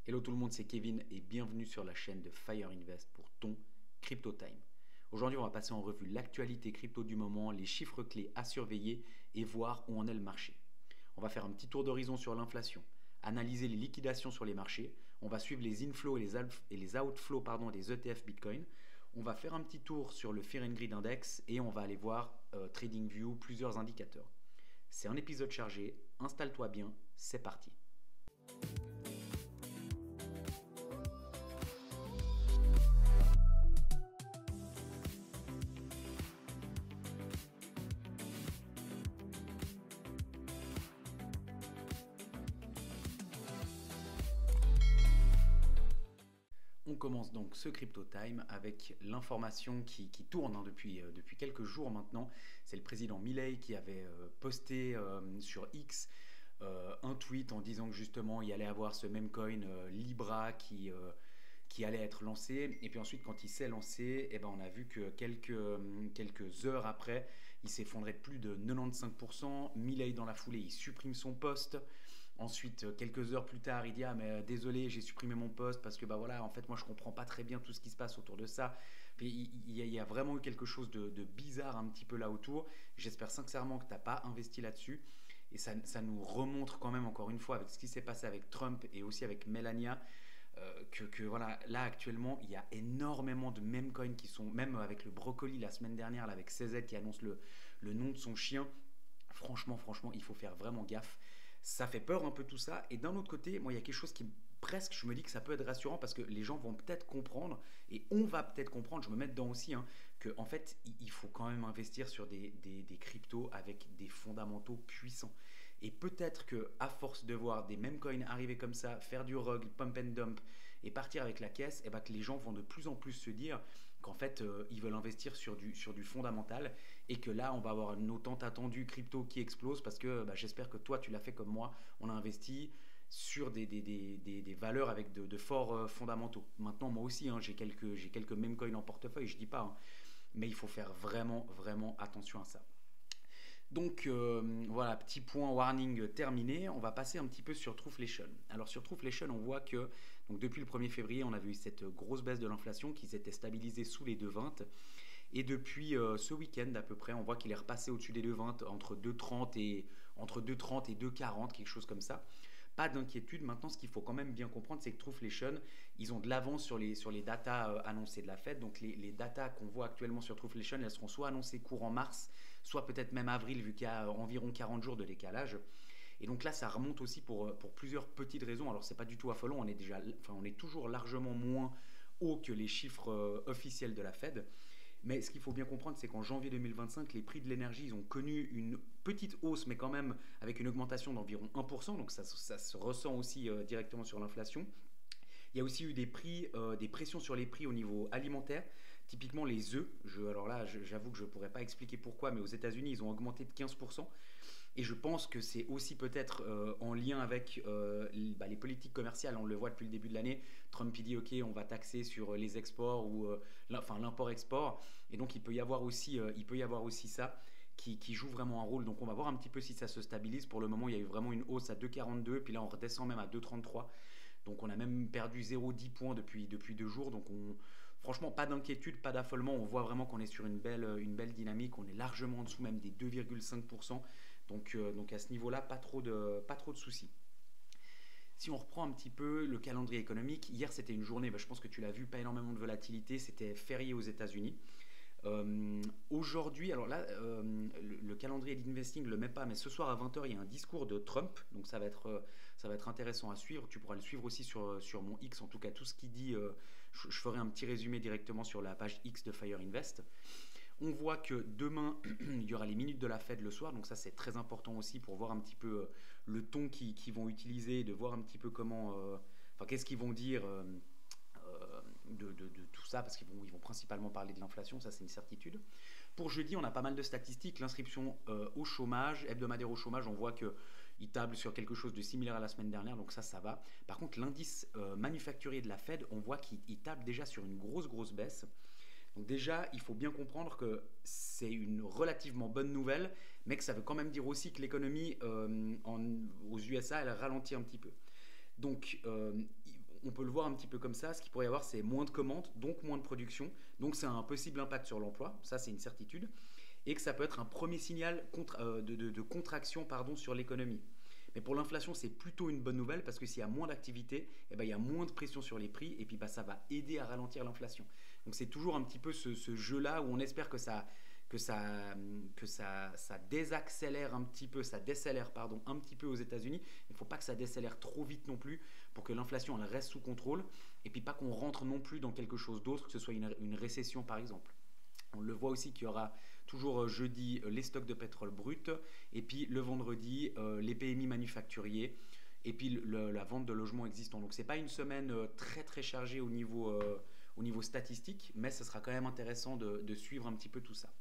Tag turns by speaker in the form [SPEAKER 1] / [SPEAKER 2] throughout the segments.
[SPEAKER 1] Hello tout le monde, c'est Kevin et bienvenue sur la chaîne de Fire Invest pour ton Crypto Time. Aujourd'hui, on va passer en revue l'actualité crypto du moment, les chiffres clés à surveiller et voir où en est le marché. On va faire un petit tour d'horizon sur l'inflation, analyser les liquidations sur les marchés, on va suivre les inflows et les outflows des ETF Bitcoin. On va faire un petit tour sur le Fear and Greed Index et on va aller voir TradingView, plusieurs indicateurs. C'est un épisode chargé, installe-toi bien, c'est parti. On commence donc ce Crypto Time avec l'information qui tourne depuis quelques jours maintenant. C'est le président Milei qui avait posté sur X un tweet en disant que justement il allait avoir ce même coin Libra qui allait être lancé. Et puis ensuite, quand il s'est lancé, eh ben, on a vu que quelques heures après, il s'effondrait de plus de 95%. Milei, dans la foulée, il supprime son poste. Ensuite, quelques heures plus tard, il dit « Ah, mais désolé, j'ai supprimé mon poste parce que, bah voilà, en fait, moi, je comprends pas très bien tout ce qui se passe autour de ça. » Puis, il y a vraiment eu quelque chose de bizarre un petit peu là autour. J'espère sincèrement que tu n'as pas investi là-dessus. Et ça nous remontre quand même, encore une fois, avec ce qui s'est passé avec Trump et aussi avec Melania, que voilà, là actuellement il y a énormément de meme coins qui sont, même avec le brocoli la semaine dernière là, avec CZ qui annonce le nom de son chien. Franchement, il faut faire vraiment gaffe. Ça fait peur un peu tout ça. Et d'un autre côté, moi, il y a quelque chose qui presque, je me dis que ça peut être rassurant parce que les gens vont peut-être comprendre et on va peut-être comprendre, je me mets dedans aussi, hein, que en fait, il faut quand même investir sur des cryptos avec des fondamentaux puissants. Et peut-être que à force de voir des meme coins arriver comme ça, faire du rug, pump and dump et partir avec la caisse, et ben que les gens vont de plus en plus se dire qu'en fait, ils veulent investir sur du fondamental et que là, on va avoir nos tant attendus crypto qui explosent parce que bah, j'espère que toi, tu l'as fait comme moi. On a investi sur des valeurs avec de forts fondamentaux. Maintenant, moi aussi, hein, j'ai quelques meme coins en portefeuille, je dis pas, hein, mais il faut faire vraiment attention à ça. Donc voilà, petit point warning terminé. On va passer un petit peu sur Trueflation. Alors sur Trueflation, on voit que donc, depuis le 1er février, on a vu cette grosse baisse de l'inflation qui s'était stabilisée sous les 2,20. Et depuis ce week-end à peu près, on voit qu'il est repassé au-dessus des 2,20 entre 2,30 et 2,40, quelque chose comme ça. Pas d'inquiétude. Maintenant, ce qu'il faut quand même bien comprendre, c'est que Trueflation, ils ont de l'avance sur les datas annoncées de la Fed. Donc les datas qu'on voit actuellement sur Trueflation, elles seront soit annoncées courant mars, soit peut-être même avril, vu qu'il y a environ 40 jours de décalage. Et donc là, ça remonte aussi pour plusieurs petites raisons. Alors, c'est pas du tout affolant, on est toujours largement moins haut que les chiffres officiels de la Fed. Mais ce qu'il faut bien comprendre, c'est qu'en janvier 2025, les prix de l'énergie, ils ont connu une petite hausse, mais quand même avec une augmentation d'environ 1%. Donc ça se ressent aussi directement sur l'inflation. Il y a aussi eu des pressions sur les prix au niveau alimentaire. Typiquement les œufs. Alors là, j'avoue que je ne pourrais pas expliquer pourquoi, mais aux États-Unis, ils ont augmenté de 15%. Et je pense que c'est aussi peut-être en lien avec les politiques commerciales. On le voit depuis le début de l'année. Trump il dit ok, on va taxer sur les exports ou l'import-export. Et donc il peut y avoir aussi ça qui joue vraiment un rôle. Donc on va voir un petit peu si ça se stabilise. Pour le moment, il y a eu vraiment une hausse à 2,42, puis là on redescend même à 2,33. Donc on a même perdu 0,10 points depuis 2 jours. Donc franchement, pas d'inquiétude, pas d'affolement. On voit vraiment qu'on est sur une belle dynamique. On est largement en dessous même des 2,5%. Donc à ce niveau-là, pas trop de soucis. Si on reprend un petit peu le calendrier économique, hier c'était une journée, je pense que tu l'as vu, pas énormément de volatilité, c'était férié aux États-Unis. Aujourd'hui, alors là, le calendrier d'investing ne le met pas, mais ce soir à 20h, il y a un discours de Trump, donc ça va être intéressant à suivre. Tu pourras le suivre aussi sur mon X, en tout cas tout ce qu'il dit, je ferai un petit résumé directement sur la page X de Fire Invest. On voit que demain, il y aura les minutes de la Fed le soir, donc ça c'est très important aussi pour voir un petit peu le ton qu'ils vont utiliser, de voir un petit peu qu'est-ce qu'ils vont dire de tout ça, parce qu'ils vont principalement parler de l'inflation, ça c'est une certitude. Pour jeudi, on a pas mal de statistiques. L'inscription au chômage, hebdomadaire au chômage, on voit qu'il table sur quelque chose de similaire à la semaine dernière, donc ça va. Par contre, l'indice manufacturier de la Fed, on voit qu'il table déjà sur une grosse baisse. Donc déjà, il faut bien comprendre que c'est une relativement bonne nouvelle, mais que ça veut quand même dire aussi que l'économie aux USA, elle ralentit un petit peu. Donc on peut le voir un petit peu comme ça. Ce qu'il pourrait y avoir, c'est moins de commandes, donc moins de production. Donc c'est un possible impact sur l'emploi, ça c'est une certitude. Et que ça peut être un premier signal de contraction pardon, sur l'économie. Mais pour l'inflation, c'est plutôt une bonne nouvelle parce que s'il y a moins d'activité, eh ben, il y a moins de pression sur les prix et puis bah, ça va aider à ralentir l'inflation. Donc c'est toujours un petit peu ce jeu-là où on espère que ça désaccélère un petit peu, ça décélère pardon, un petit peu aux États-Unis. Il ne faut pas que ça décélère trop vite non plus pour que l'inflation elle reste sous contrôle et puis pas qu'on rentre non plus dans quelque chose d'autre, que ce soit une récession par exemple. On le voit aussi qu'il y aura toujours jeudi les stocks de pétrole brut et puis le vendredi les PMI manufacturiers et puis la vente de logements existants. Donc c'est pas une semaine très très chargée au niveau statistique, mais ce sera quand même intéressant de suivre un petit peu tout ça.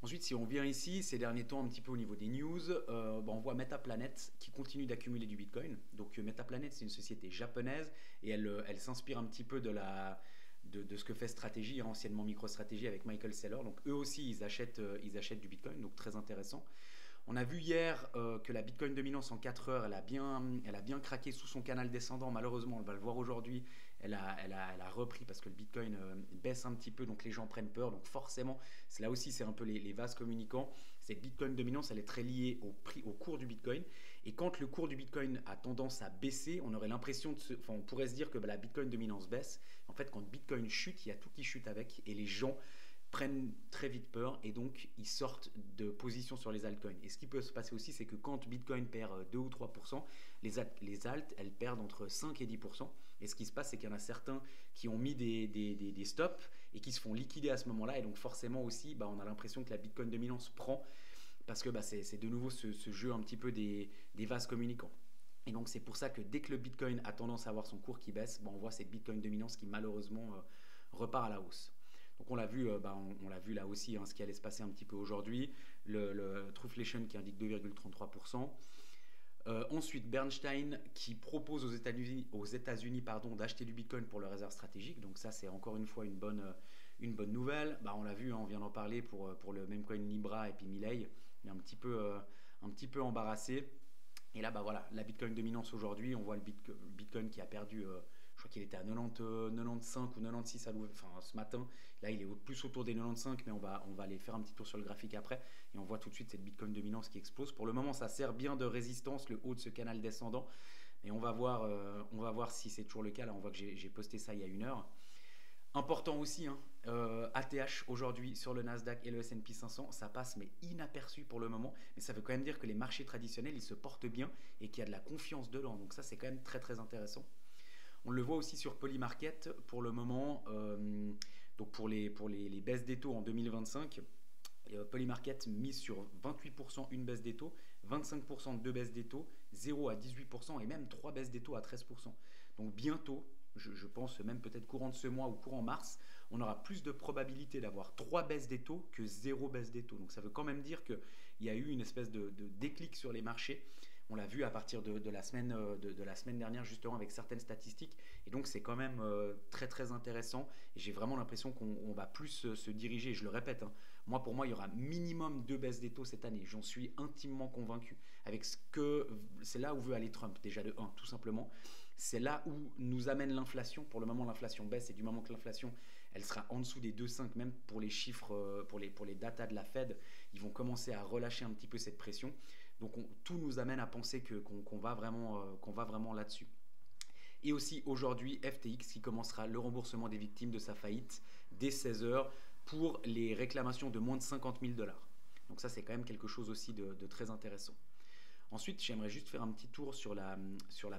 [SPEAKER 1] Ensuite, si on vient ici, ces derniers temps, un petit peu au niveau des news, on voit Metaplanet qui continue d'accumuler du Bitcoin. Donc Metaplanet, c'est une société japonaise et elle s'inspire un petit peu de ce que fait Strategy, anciennement MicroStrategy avec Michael Saylor. Donc eux aussi, ils achètent du Bitcoin, donc très intéressant. On a vu hier que la Bitcoin dominance en 4 heures, elle a bien craqué sous son canal descendant. Malheureusement, on va le voir aujourd'hui, elle a repris parce que le Bitcoin baisse un petit peu, donc les gens prennent peur. Donc forcément, là aussi, c'est un peu les vases communicants. Cette Bitcoin dominance, elle est très liée au cours du Bitcoin. Et quand le cours du Bitcoin a tendance à baisser, on aurait l'impression on pourrait se dire que la Bitcoin dominance baisse. En fait, quand Bitcoin chute, il y a tout qui chute avec et les gens prennent très vite peur et donc ils sortent de position sur les altcoins. Et ce qui peut se passer aussi, c'est que quand Bitcoin perd 2 ou 3%, les alts, elles perdent entre 5 et 10%. Et ce qui se passe, c'est qu'il y en a certains qui ont mis des stops et qui se font liquider à ce moment-là. Et donc forcément aussi, on a l'impression que la Bitcoin dominance prend parce que c'est de nouveau ce jeu un petit peu des vases communicants. Et donc c'est pour ça que dès que le Bitcoin a tendance à avoir son cours qui baisse, on voit cette Bitcoin dominance qui malheureusement repart à la hausse. Donc on l'a vu, on l'a vu là aussi, ce qui allait se passer un petit peu aujourd'hui, le Trueflation qui indique 2,33%. Ensuite, Bernstein qui propose aux États-Unis d'acheter du Bitcoin pour leur réserve stratégique. Donc ça, c'est encore une fois une bonne nouvelle. On l'a vu, on vient d'en parler pour le même coin Libra et puis Milei. Il est un petit peu embarrassé. Et là, voilà, la Bitcoin dominance aujourd'hui, on voit le Bitcoin qui a perdu, je crois qu'il était à 95 ou 96 ce matin. Là, il est plus autour des 95, mais on va aller faire un petit tour sur le graphique après. Et on voit tout de suite cette Bitcoin dominance qui explose. Pour le moment, ça sert bien de résistance, le haut de ce canal descendant. Et on va voir si c'est toujours le cas. Là, on voit que j'ai posté ça il y a 1 heure. Important aussi, ATH aujourd'hui sur le Nasdaq et le S&P 500, ça passe mais inaperçu pour le moment, mais ça veut quand même dire que les marchés traditionnels, ils se portent bien et qu'il y a de la confiance dedans, donc ça c'est quand même très très intéressant. On le voit aussi sur Polymarket pour le moment, donc pour les baisses des taux en 2025, Polymarket mise sur 28% une baisse des taux, 25% deux baisses des taux, 0 à 18% et même 3 baisses des taux à 13%. Donc bientôt, je pense même peut-être courant de ce mois ou courant mars, on aura plus de probabilité d'avoir 3 baisses des taux que 0 baisse des taux. Donc ça veut quand même dire qu'il y a eu une espèce de déclic sur les marchés. On l'a vu à partir de la semaine dernière justement avec certaines statistiques. Et donc c'est quand même très très intéressant. Et j'ai vraiment l'impression qu'on va plus se diriger. Je le répète, pour moi il y aura minimum 2 baisses des taux cette année. J'en suis intimement convaincu. C'est là où veut aller Trump déjà de 1 tout simplement. C'est là où nous amène l'inflation. Pour le moment, l'inflation baisse et du moment que l'inflation, elle sera en dessous des 2,5, même pour les chiffres, pour les datas de la Fed, ils vont commencer à relâcher un petit peu cette pression. Donc tout nous amène à penser qu'on va vraiment là-dessus. Et aussi aujourd'hui, FTX qui commencera le remboursement des victimes de sa faillite dès 16h pour les réclamations de moins de 50 000 $. Donc ça, c'est quand même quelque chose aussi de très intéressant. Ensuite, j'aimerais juste faire un petit tour sur la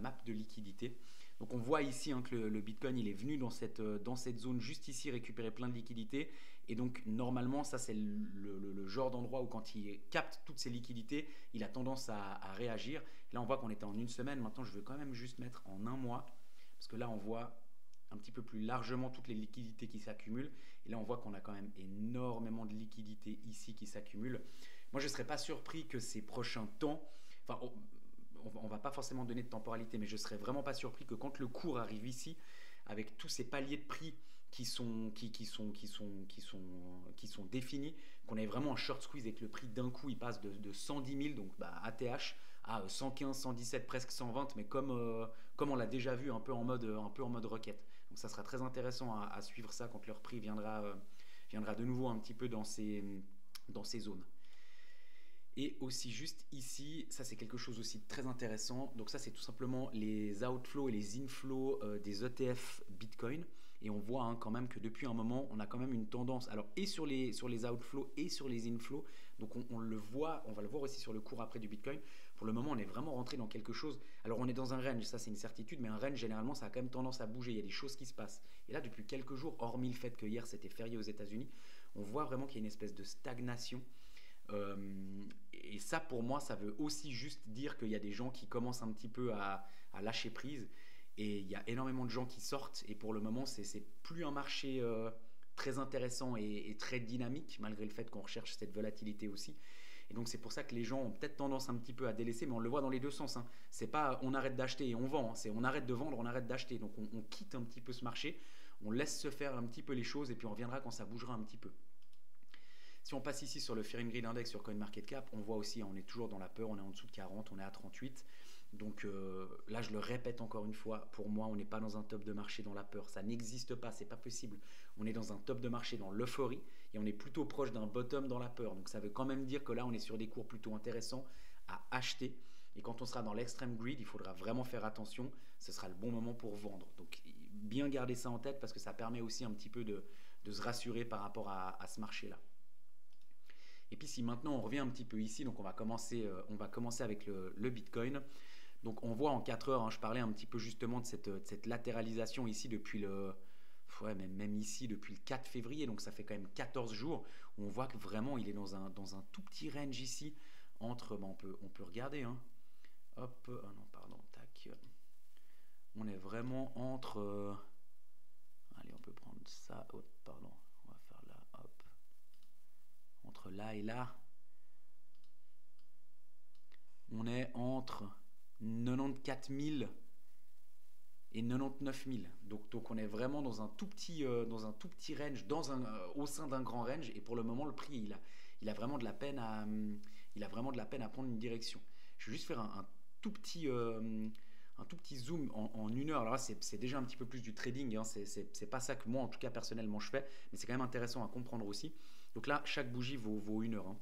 [SPEAKER 1] map de liquidité. Donc on voit ici que le Bitcoin il est venu dans cette zone juste ici récupérer plein de liquidités. Et donc normalement, ça c'est le genre d'endroit où quand il capte toutes ces liquidités, il a tendance à réagir. Là on voit qu'on était en 1 semaine. Maintenant je vais quand même juste mettre en 1 mois. Parce que là on voit un petit peu plus largement toutes les liquidités qui s'accumulent. Et là on voit qu'on a quand même énormément de liquidités ici qui s'accumulent. Moi je ne serais pas surpris que ces prochains temps... on ne va pas forcément donner de temporalité, mais je ne serais vraiment pas surpris que quand le cours arrive ici, avec tous ces paliers de prix qui sont définis, qu'on ait vraiment un short squeeze et que le prix d'un coup il passe de 110 000, donc ATH, à 115, 117, presque 120, mais comme comme on l'a déjà vu un peu en mode requête. Donc ça sera très intéressant à suivre ça quand leur prix viendra de nouveau un petit peu dans ces zones. Et aussi juste ici, ça c'est quelque chose aussi de très intéressant. Donc ça c'est tout simplement les outflows et les inflows des ETF Bitcoin. Et on voit quand même que depuis un moment, on a quand même une tendance, alors et sur les outflows et sur les inflows. Donc on le voit, on va le voir aussi sur le cours après du Bitcoin. Pour le moment, on est vraiment rentré dans quelque chose. Alors on est dans un range, ça c'est une certitude, mais un range généralement ça a quand même tendance à bouger. Il y a des choses qui se passent. Et là depuis quelques jours, hormis le fait que hier c'était férié aux États-Unis, on voit vraiment qu'il y a une espèce de stagnation. Euh, et ça, pour moi, ça veut aussi juste dire qu'il y a des gens qui commencent un petit peu à lâcher prise. Et il y a énormément de gens qui sortent. Et pour le moment, c'est plus un marché très intéressant et très dynamique, malgré le fait qu'on recherche cette volatilité aussi. Et donc, c'est pour ça que les gens ont peut-être tendance un petit peu à délaisser, mais on le voit dans les deux sens. Hein. C'est pas on arrête d'acheter et on vend, hein. C'est on arrête de vendre, on arrête d'acheter. Donc, on quitte un petit peu ce marché, on laisse se faire un petit peu les choses et puis on reviendra quand ça bougera un petit peu. Si on passe ici sur le Fear and Greed Index sur CoinMarketCap, on voit aussi, on est toujours dans la peur, on est en dessous de 40, on est à 38. Donc là, je le répète encore une fois, pour moi, on n'est pas dans un top de marché dans la peur. Ça n'existe pas, c'est pas possible. On est dans un top de marché dans l'euphorie et on est plutôt proche d'un bottom dans la peur. Donc ça veut quand même dire que là, on est sur des cours plutôt intéressants à acheter. Et quand on sera dans l'extreme greed, il faudra vraiment faire attention. Ce sera le bon moment pour vendre. Donc bien garder ça en tête parce que ça permet aussi un petit peu de se rassurer par rapport à ce marché-là. Et puis si maintenant on revient un petit peu ici, donc on va commencer avec le Bitcoin. Donc on voit en 4 heures, hein, je parlais un petit peu justement de cette latéralisation ici depuis ouais, même ici depuis le 4 février, donc ça fait quand même 14 jours, où on voit que vraiment il est dans un tout petit range ici, entre, on peut regarder, hein. Hop, ah non pardon, tac, on est vraiment entre, allez on peut prendre ça, hop, pardon, on va faire là, hop, entre là et là, on est entre 94 000 et 99 000. Donc on est vraiment dans un tout petit range, au sein d'un grand range. Et pour le moment, le prix, il a vraiment de la peine à prendre une direction. Je vais juste faire un tout petit, un tout petit zoom en une heure. Alors là, c'est déjà un petit peu plus du trading. Hein. C'est pas ça que moi, en tout cas, personnellement, je fais. Mais c'est quand même intéressant à comprendre aussi. Donc là, chaque bougie vaut une heure. Hein.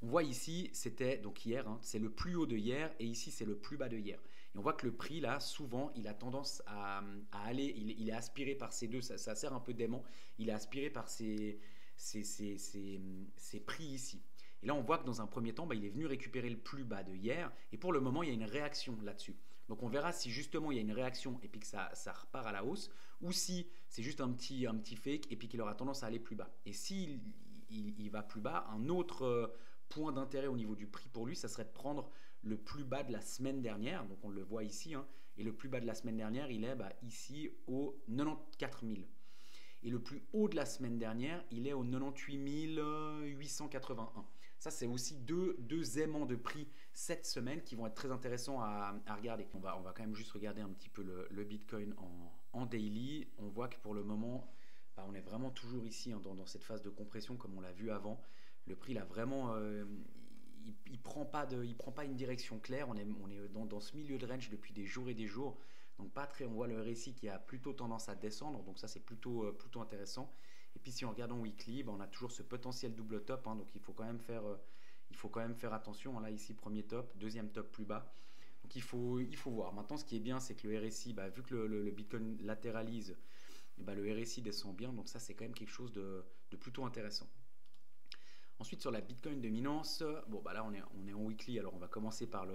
[SPEAKER 1] On voit ici, c'était donc hier, hein, c'est le plus haut de hier et ici c'est le plus bas de hier. Et on voit que le prix là, souvent, il a tendance à aller, il est aspiré par ces deux, ça sert un peu d'aimant, il est aspiré par ces prix ici. Et là, on voit que dans un premier temps, il est venu récupérer le plus bas de hier et pour le moment, il y a une réaction là-dessus. Donc on verra si justement il y a une réaction et puis que ça repart à la hausse ou si c'est juste un petit fake et puis qu'il aura tendance à aller plus bas. Et s'il il va plus bas, un autre point d'intérêt au niveau du prix pour lui, ça serait de prendre le plus bas de la semaine dernière, donc on le voit ici, hein, et le plus bas de la semaine dernière, il est ici au 94 000. Et le plus haut de la semaine dernière, il est au 98 881. Ça, c'est aussi deux aimants de prix cette semaine qui vont être très intéressants à regarder. On va quand même juste regarder un petit peu le Bitcoin en daily. On voit que pour le moment, on est vraiment toujours ici hein, dans cette phase de compression comme on l'a vu avant. Le prix là vraiment il prend pas une direction claire. On est dans ce milieu de range depuis des jours et des jours. Donc pas très, on voit le RSI qui a plutôt tendance à descendre, donc ça c'est plutôt intéressant. Et puis si on regarde en weekly, on a toujours ce potentiel double top, hein, donc il faut quand même faire attention. Là ici premier top, deuxième top plus bas. Donc il faut voir. Maintenant ce qui est bien c'est que le RSI, vu que le Bitcoin latéralise, le RSI descend bien, donc ça c'est quand même quelque chose de plutôt intéressant. Ensuite sur la Bitcoin dominance, là on est en weekly, alors on va commencer par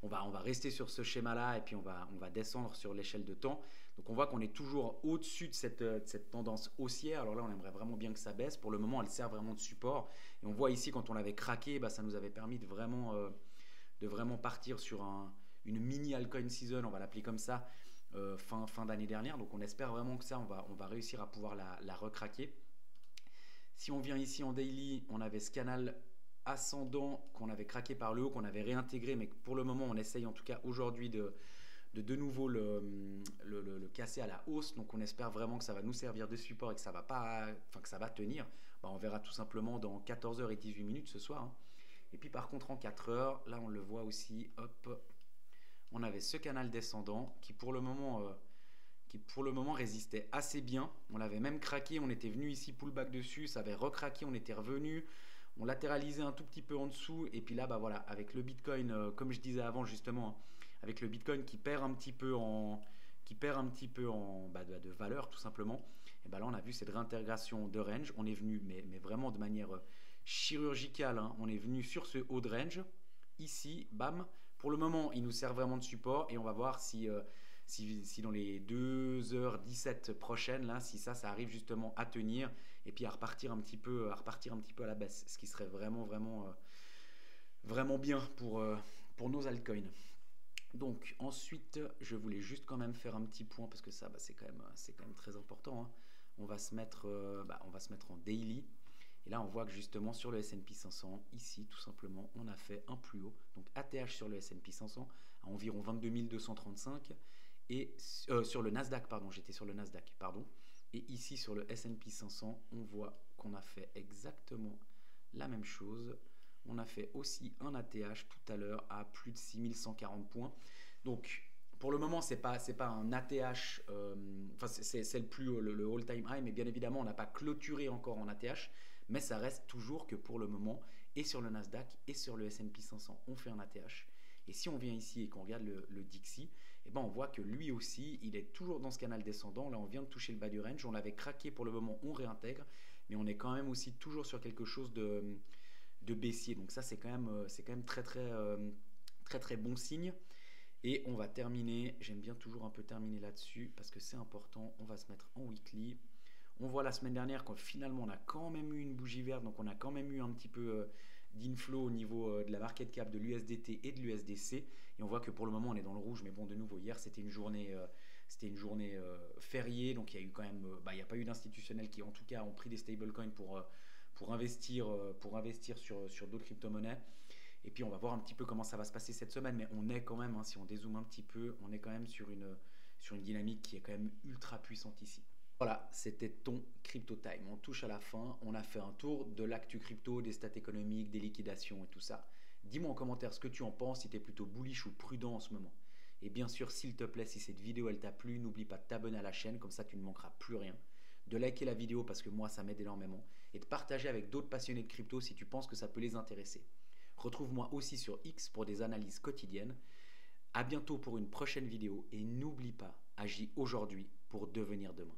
[SPEAKER 1] on va rester sur ce schéma-là et puis on va descendre sur l'échelle de temps. Donc on voit qu'on est toujours au-dessus de cette tendance haussière. Alors là, on aimerait vraiment bien que ça baisse. Pour le moment, elle sert vraiment de support. Et on voit ici, quand on l'avait craqué, ça nous avait permis de vraiment partir sur une mini altcoin season, on va l'appeler comme ça, fin d'année dernière. Donc on espère vraiment que ça, on va réussir à pouvoir la recraquer. Si on vient ici en daily, on avait ce canal ascendant qu'on avait craqué par le haut, qu'on avait réintégré, mais pour le moment on essaye en tout cas aujourd'hui de nouveau le casser à la hausse. Donc on espère vraiment que ça va nous servir de support et que ça va tenir. On verra tout simplement dans 14h et 18 minutes ce soir. Hein. Et puis par contre en 4 heures, là on le voit aussi, hop, on avait ce canal descendant qui pour le moment résistait assez bien. On l'avait même craqué, on était venu ici pullback dessus, ça avait recraqué, on était revenu, on latéralisait un tout petit peu en dessous, et puis là bah voilà, avec le Bitcoin, comme je disais avant justement, hein, avec le Bitcoin qui perd un petit peu de valeur tout simplement, et bah là on a vu cette réintégration de range, on est venu mais vraiment de manière chirurgicale, hein, on est venu sur ce haut de range, ici, bam, pour le moment il nous sert vraiment de support, et on va voir si dans les 2h17 prochaines, là, si ça arrive justement à tenir et puis à repartir un petit peu à la baisse, ce qui serait vraiment bien pour nos altcoins. Donc ensuite, je voulais juste quand même faire un petit point parce que ça, bah, c'est quand même très important, hein. On va se mettre en daily. Et là, on voit que justement sur le S&P 500, ici, tout simplement, on a fait un plus haut. Donc ATH sur le S&P 500 à environ 22 235. Et sur le Nasdaq, pardon, j'étais sur le Nasdaq, pardon. Et ici, sur le S&P 500, on voit qu'on a fait exactement la même chose. On a fait aussi un ATH tout à l'heure à plus de 6140 points. Donc, pour le moment, c'est pas un ATH, enfin, c'est le all-time high, mais bien évidemment, on n'a pas clôturé encore en ATH, mais ça reste toujours que pour le moment, et sur le Nasdaq et sur le S&P 500, on fait un ATH. Et si on vient ici et qu'on regarde le Dixie, eh ben on voit que lui aussi, il est toujours dans ce canal descendant. Là, on vient de toucher le bas du range. On l'avait craqué pour le moment, on réintègre. Mais on est quand même aussi toujours sur quelque chose de baissier. Donc ça, c'est quand même très bon signe. Et on va terminer, j'aime bien toujours un peu terminer là-dessus parce que c'est important. On va se mettre en weekly. On voit la semaine dernière quand finalement on a quand même eu une bougie verte, donc on a quand même eu un petit peu d'inflow au niveau de la market cap de l'USDT et de l'USDC. Et on voit que pour le moment on est dans le rouge, mais bon, de nouveau, hier c'était une journée fériée, donc il y a eu quand même, il n'y a pas eu d'institutionnels qui en tout cas ont pris des stablecoins pour investir sur d'autres crypto-monnaies. Et puis on va voir un petit peu comment ça va se passer cette semaine, mais on est quand même, hein, si on dézoome un petit peu, on est quand même sur une dynamique qui est quand même ultra puissante ici. Voilà, c'était ton Crypto Time. On touche à la fin. On a fait un tour de l'actu crypto, des stats économiques, des liquidations et tout ça. Dis-moi en commentaire ce que tu en penses, si tu es plutôt bullish ou prudent en ce moment. Et bien sûr, s'il te plaît, si cette vidéo elle t'a plu, n'oublie pas de t'abonner à la chaîne, comme ça tu ne manqueras plus rien. De liker la vidéo parce que moi ça m'aide énormément. Et de partager avec d'autres passionnés de crypto si tu penses que ça peut les intéresser. Retrouve-moi aussi sur X pour des analyses quotidiennes. A bientôt pour une prochaine vidéo et n'oublie pas, agis aujourd'hui pour devenir demain.